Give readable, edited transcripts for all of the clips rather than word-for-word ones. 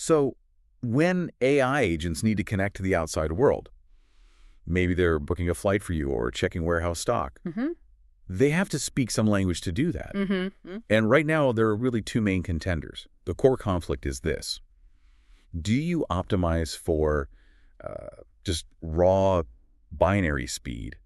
So when AI agents need to connect to the outside world, maybe they're booking a flight for you or checking warehouse stock, they have to speak some language to do that. And right now, there are really two main contenders. The core conflict is this. Do you optimize for just raw binary speed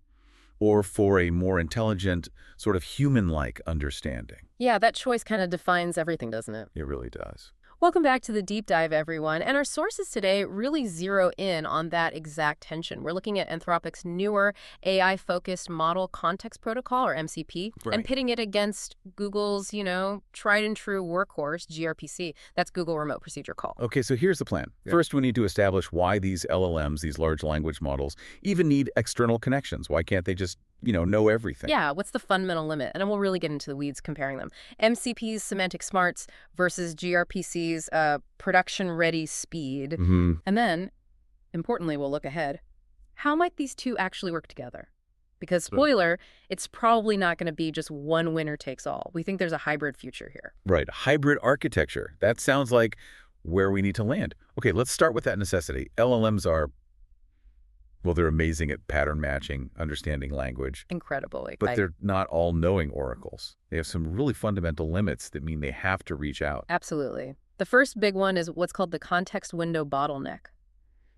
or for a more intelligent, sort of human-like understanding? Yeah, that choice kind of defines everything, doesn't it? It really does. Welcome back to the Deep Dive, everyone. And our sources today really zero in on that exact tension. We're looking at Anthropic's newer AI-focused Model Context Protocol, or MCP, and pitting it against Google's, tried and true workhorse, gRPC. That's Google Remote Procedure Call. Okay, so here's the plan. First, we need to establish why these LLMs, these large language models, even need external connections. Why can't they just know everything? Yeah, what's the fundamental limit? And then we'll really get into the weeds comparing them. MCP's semantic smarts versus gRPC's production-ready speed. And then, importantly, we'll look ahead. How might these two actually work together? Because, spoiler, it's probably not going to be just one winner takes all. We think there's a hybrid future here. Right, hybrid architecture. That sounds like where we need to land. Okay, let's start with that necessity. LLMs are, well, they're amazing at pattern matching, understanding language. Incredible. But they're not all knowing oracles. They have some really fundamental limits that mean they have to reach out. Absolutely. The first big one is what's called the context window bottleneck.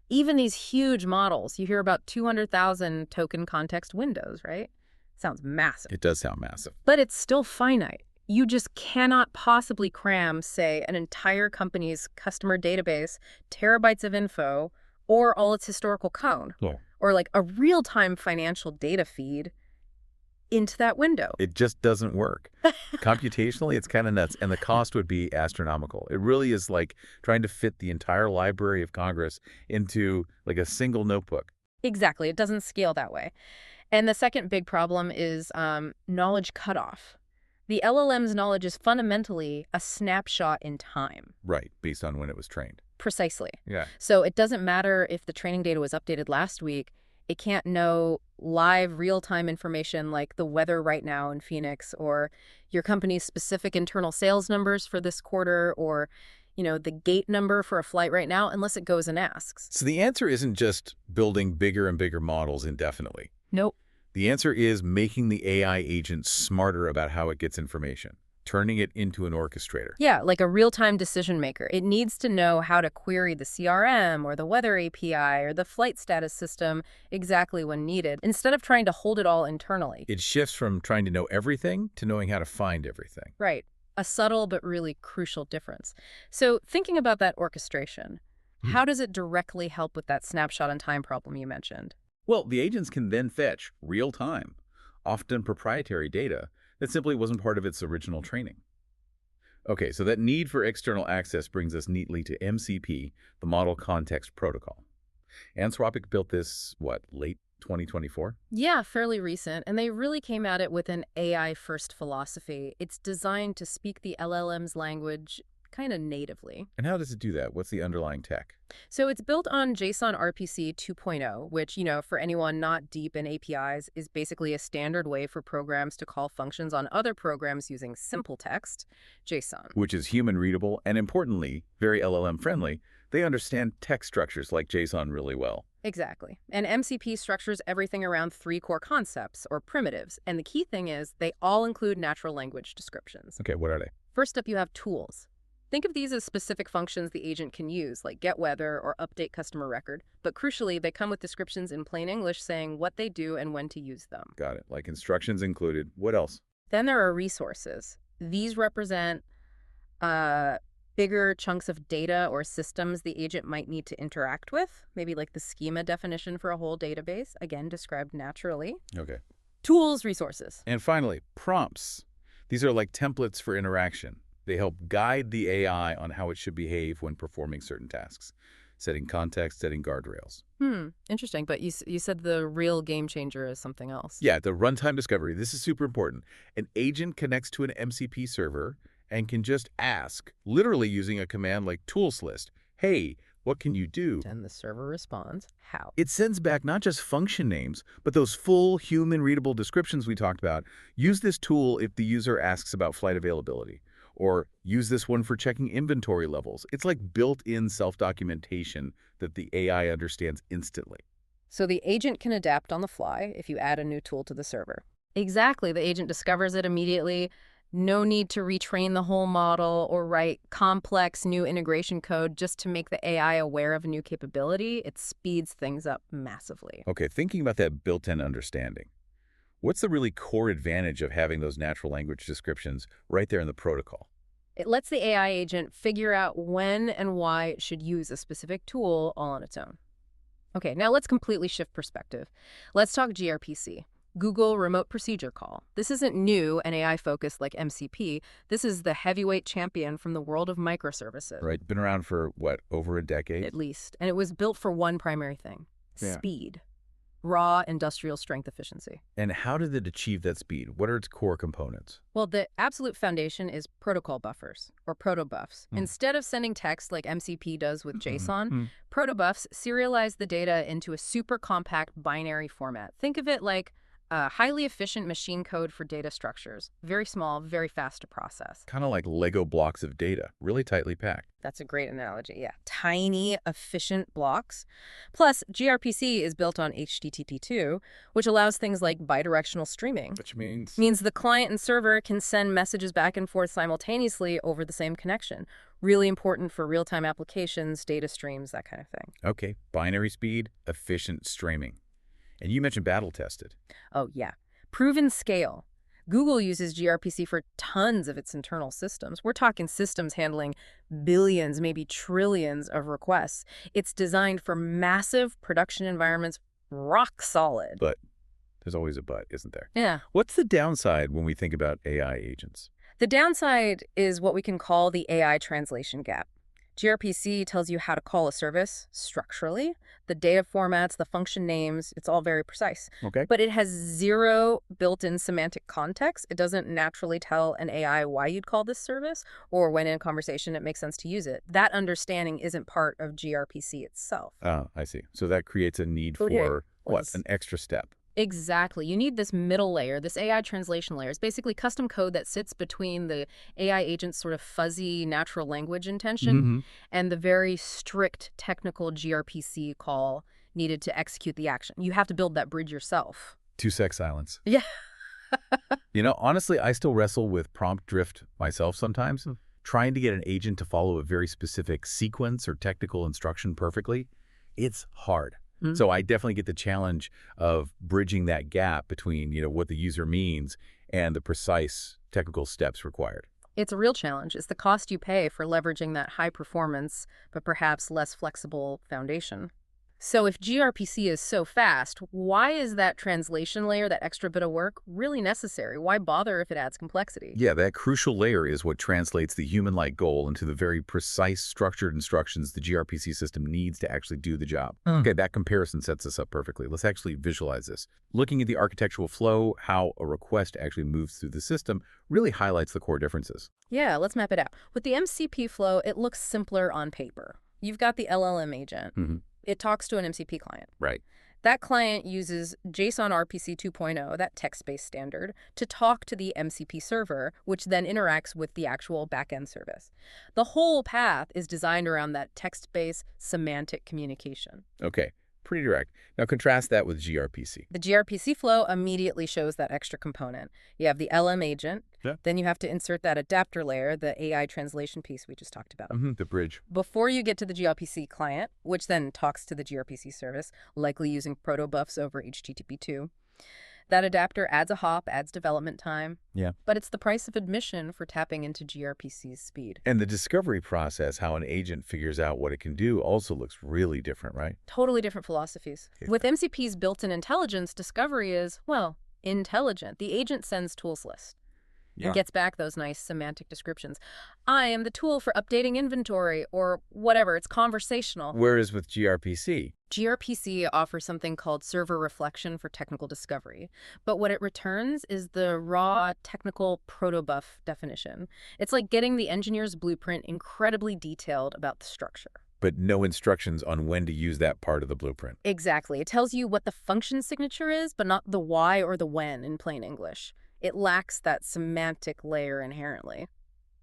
Even these huge models, you hear about 200,000 token context windows, right? Sounds massive. It does sound massive. But it's still finite. You just cannot possibly cram, say, an entire company's customer database, terabytes of info, or all its historical code, or like a real-time financial data feed into that window. It just doesn't work. Computationally, it's kind of nuts, and the cost would be astronomical. It really is like trying to fit the entire Library of Congress into like a single notebook. Exactly. It doesn't scale that way. And the second big problem is knowledge cutoff. The LLM's knowledge is fundamentally a snapshot in time. Right, based on when it was trained. Precisely. Yeah. So it doesn't matter if the training data was updated last week. It can't know live real-time information like the weather right now in Phoenix or your company's specific internal sales numbers for this quarter or, the gate number for a flight right now unless it goes and asks. So the answer isn't just building bigger and bigger models indefinitely. Nope. The answer is making the AI agent smarter about how it gets information, turning it into an orchestrator. Yeah, like a real-time decision maker. It needs to know how to query the CRM or the weather API or the flight status system exactly when needed, instead of trying to hold it all internally. It shifts from trying to know everything to knowing how to find everything. Right. A subtle but really crucial difference. So thinking about that orchestration, how does it directly help with that snapshot in time problem you mentioned? Well, the agents can then fetch real-time, often proprietary data that simply wasn't part of its original training. Okay, so that need for external access brings us neatly to MCP, the Model Context Protocol. Anthropic built this, late 2024? Yeah, fairly recent, and they really came at it with an AI-first philosophy. It's designed to speak the LLM's language kind of natively. And how does it do that? What's the underlying tech? So it's built on JSON-RPC 2.0, which, for anyone not deep in APIs, is basically a standard way for programs to call functions on other programs using simple text, JSON. Which is human-readable and, importantly, very LLM-friendly. They understand text structures like JSON really well. Exactly. And MCP structures everything around 3 core concepts, or primitives. And the key thing is they all include natural language descriptions. Okay, what are they? First up, you have tools. Think of these as specific functions the agent can use, like get weather or update customer record. But crucially, they come with descriptions in plain English saying what they do and when to use them. Got it. Like instructions included. What else? Then there are resources. These represent bigger chunks of data or systems the agent might need to interact with, maybe like the schema definition for a whole database, again, described naturally. Okay. Tools, resources. And finally, prompts. These are like templates for interaction. They help guide the AI on how it should behave when performing certain tasks, setting context, setting guardrails. Interesting. But you said the real game changer is something else. Yeah, the runtime discovery. This is super important. An agent connects to an MCP server and can just ask, literally using a command like tools list, hey, what can you do? And the server responds, how? It sends back not just function names, but those full human-readable descriptions we talked about. Use this tool if the user asks about flight availability, Or use this one for checking inventory levels. It's like built-in self-documentation that the AI understands instantly. So the agent can adapt on the fly if you add a new tool to the server. Exactly. The agent discovers it immediately. No need to retrain the whole model or write complex new integration code just to make the AI aware of a new capability. It speeds things up massively. Okay, thinking about that built-in understanding, what's the really core advantage of having those natural language descriptions right there in the protocol? It lets the AI agent figure out when and why it should use a specific tool all on its own. Okay, now let's completely shift perspective. Let's talk gRPC. Google Remote Procedure Call. This isn't new and AI-focused like MCP. This is the heavyweight champion from the world of microservices. Right, been around for, what, over a decade? At least. And it was built for one primary thing, speed. Raw industrial strength efficiency. And how did it achieve that speed? What are its core components? Well, the absolute foundation is protocol buffers, or protobufs. Instead of sending text like MCP does with JSON, protobufs serialize the data into a super compact binary format. Think of it like a highly efficient machine code for data structures. Very small, very fast to process. Kind of like Lego blocks of data, really tightly packed. That's a great analogy, yeah. Tiny, efficient blocks. Plus, gRPC is built on HTTP2, which allows things like bidirectional streaming. Which means? Means the client and server can send messages back and forth simultaneously over the same connection. Really important for real-time applications, data streams, that kind of thing. Okay, binary speed, efficient streaming. And you mentioned battle-tested. Oh, yeah. Proven scale. Google uses gRPC for tons of its internal systems. We're talking systems handling billions, maybe trillions of requests. It's designed for massive production environments, rock solid. But there's always a but, isn't there? Yeah. What's the downside when we think about AI agents? The downside is what we can call the AI translation gap. gRPC tells you how to call a service structurally. The data formats, the function names, it's all very precise. Okay. But it has zero built-in semantic context. It doesn't naturally tell an AI why you'd call this service or when in a conversation it makes sense to use it. That understanding isn't part of gRPC itself. Oh, I see. So that creates a need for, what, an extra step? Exactly. You need this middle layer, this AI translation layer. It's basically custom code that sits between the AI agent's sort of fuzzy natural language intention and the very strict technical gRPC call needed to execute the action. You have to build that bridge yourself. 2-sec silence. Yeah. You know, honestly, I still wrestle with prompt drift myself sometimes. Trying to get an agent to follow a very specific sequence or technical instruction perfectly, it's hard. So I definitely get the challenge of bridging that gap between, what the user means and the precise technical steps required. It's a real challenge. It's the cost you pay for leveraging that high performance, but perhaps less flexible foundation. So if gRPC is so fast, why is that translation layer, that extra bit of work, really necessary? Why bother if it adds complexity? Yeah, that crucial layer is what translates the human-like goal into the very precise structured instructions the gRPC system needs to actually do the job. Okay, that comparison sets us up perfectly. Let's actually visualize this. Looking at the architectural flow, how a request actually moves through the system, really highlights the core differences. Yeah, let's map it out. With the MCP flow, it looks simpler on paper. You've got the LLM agent. It talks to an MCP client. Right. That client uses JSON-RPC 2.0, that text-based standard, to talk to the MCP server, which then interacts with the actual backend service. The whole path is designed around that text-based semantic communication. Okay, pretty direct. Now contrast that with gRPC. The gRPC flow immediately shows that extra component. You have the LM agent, then you have to insert that adapter layer, the AI translation piece we just talked about. The bridge. Before you get to the gRPC client, which then talks to the gRPC service, likely using protobufs over HTTP2. That adapter adds a hop, adds development time. Yeah. But it's the price of admission for tapping into gRPC's speed. And the discovery process, how an agent figures out what it can do, also looks really different, right? Totally different philosophies. With MCP's built-in intelligence, discovery is, well, intelligent. The agent sends tools list. And gets back those nice semantic descriptions. I am the tool for updating inventory or whatever. It's conversational. Whereas with gRPC offers something called server reflection for technical discovery. But what it returns is the raw technical protobuf definition. It's like getting the engineer's blueprint incredibly detailed about the structure. But no instructions on when to use that part of the blueprint. Exactly. It tells you what the function signature is, but not the why or the when in plain English. It lacks that semantic layer inherently.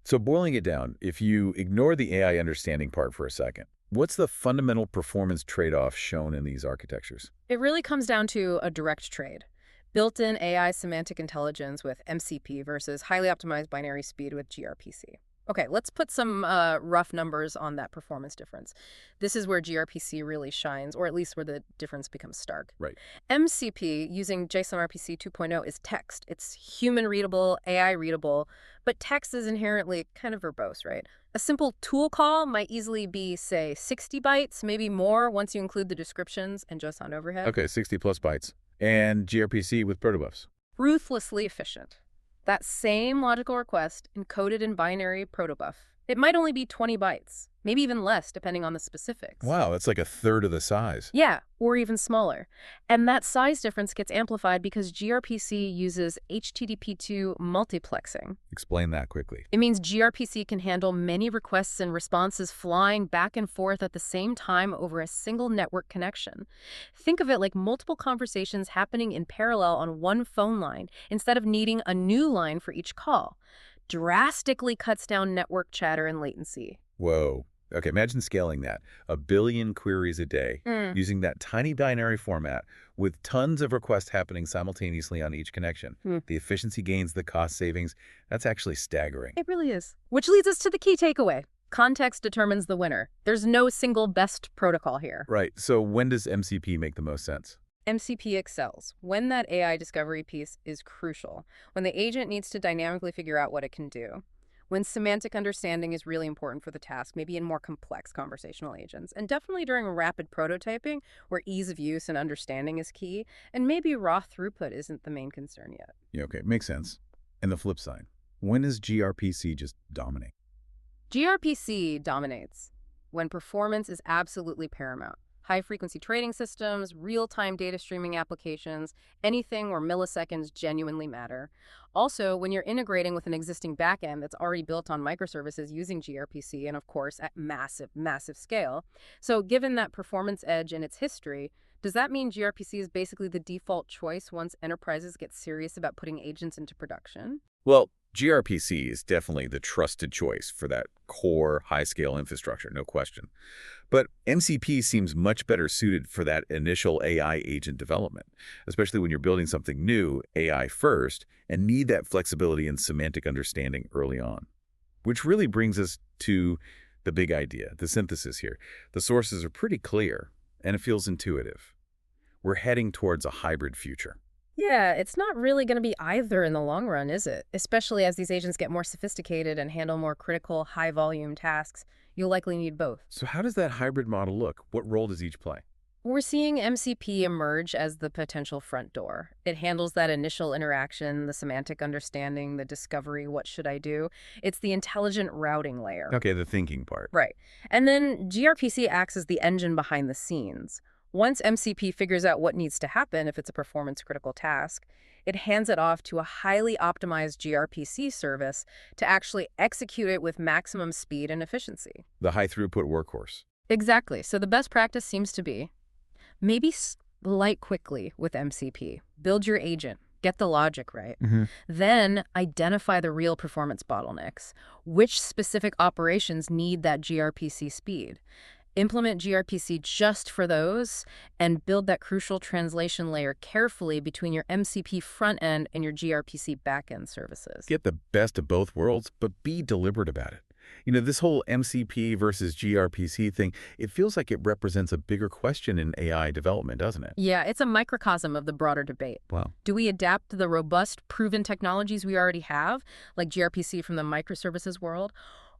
So boiling it down, if you ignore the AI understanding part for a second, what's the fundamental performance trade-off shown in these architectures? It really comes down to a direct trade. Built-in AI semantic intelligence with MCP versus highly optimized binary speed with gRPC. Okay, let's put some rough numbers on that performance difference. This is where gRPC really shines, or at least where the difference becomes stark. Right. MCP, using JSON-RPC 2.0, is text. It's human-readable, AI-readable, but text is inherently kind of verbose, right? A simple tool call might easily be, say, 60 bytes, maybe more once you include the descriptions and JSON overhead. Okay, 60 plus bytes. And gRPC with protobufs. Ruthlessly efficient. That same logical request encoded in binary protobuf. It might only be 20 bytes, maybe even less depending on the specifics. Wow, that's like a third of the size. Yeah, or even smaller. And that size difference gets amplified because gRPC uses HTTP2 multiplexing. Explain that quickly. It means gRPC can handle many requests and responses flying back and forth at the same time over a single network connection. Think of it like multiple conversations happening in parallel on one phone line instead of needing a new line for each call. Drastically cuts down network chatter and latency. Whoa. Okay, imagine scaling that. 1 billion queries a day using that tiny binary format with tons of requests happening simultaneously on each connection. The efficiency gains, the cost savings, that's actually staggering. It really is. Which leads us to the key takeaway. Context determines the winner. There's no single best protocol here. Right. So when does MCP make the most sense? MCP excels when that AI discovery piece is crucial, when the agent needs to dynamically figure out what it can do, when semantic understanding is really important for the task, maybe in more complex conversational agents, and definitely during rapid prototyping where ease of use and understanding is key, and maybe raw throughput isn't the main concern yet. Yeah, okay, makes sense. And the flip side, when does gRPC just dominate? gRPC dominates when performance is absolutely paramount. High-frequency trading systems, real-time data streaming applications, anything where milliseconds genuinely matter. Also, when you're integrating with an existing backend that's already built on microservices using gRPC, and of course, at massive, massive scale. So given that performance edge and its history, does that mean gRPC is basically the default choice once enterprises get serious about putting agents into production? Well, gRPC is definitely the trusted choice for that core high-scale infrastructure, no question. But MCP seems much better suited for that initial AI agent development, especially when you're building something new, AI first, and need that flexibility and semantic understanding early on. Which really brings us to the big idea, the synthesis here. The sources are pretty clear, and it feels intuitive. We're heading towards a hybrid future. Yeah, it's not really going to be either in the long run, is it? Especially as these agents get more sophisticated and handle more critical, high-volume tasks. You'll likely need both. So how does that hybrid model look? What role does each play? We're seeing MCP emerge as the potential front door. It handles that initial interaction, the semantic understanding, the discovery, what should I do? It's the intelligent routing layer. Okay, the thinking part. Right. And then gRPC acts as the engine behind the scenes. Once MCP figures out what needs to happen if it's a performance-critical task, it hands it off to a highly optimized gRPC service to actually execute it with maximum speed and efficiency. The high-throughput workhorse. Exactly. So the best practice seems to be maybe light quickly with MCP. Build your agent. Get the logic right. Then identify the real performance bottlenecks. Which specific operations need that gRPC speed? Implement gRPC just for those, and build that crucial translation layer carefully between your MCP front end and your gRPC backend services. Get the best of both worlds, but be deliberate about it. You know, this whole MCP versus gRPC thing, it feels like it represents a bigger question in AI development, doesn't it? Yeah, it's a microcosm of the broader debate. Wow. Do we adapt the robust, proven technologies we already have, like gRPC from the microservices world?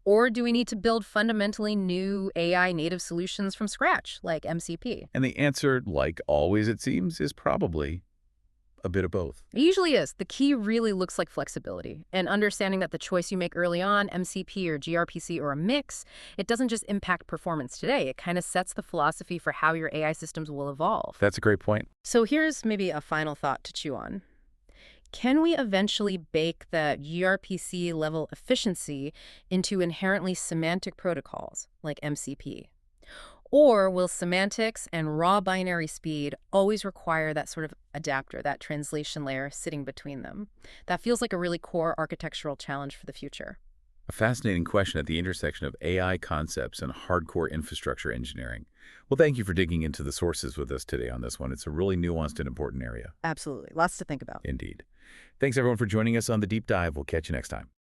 Or do we need to build fundamentally new AI-native solutions from scratch, like MCP? And the answer, like always it seems, is probably a bit of both. It usually is. The key really looks like flexibility and understanding that the choice you make early on, MCP or gRPC or a mix, it doesn't just impact performance today. It kind of sets the philosophy for how your AI systems will evolve. That's a great point. So here's maybe a final thought to chew on. Can we eventually bake that gRPC level efficiency into inherently semantic protocols like MCP? Or will semantics and raw binary speed always require that sort of adapter, that translation layer sitting between them? That feels like a really core architectural challenge for the future. A fascinating question at the intersection of AI concepts and hardcore infrastructure engineering. Well, thank you for digging into the sources with us today on this one. It's a really nuanced and important area. Absolutely. Lots to think about. Indeed. Thanks, everyone, for joining us on The Deep Dive. We'll catch you next time.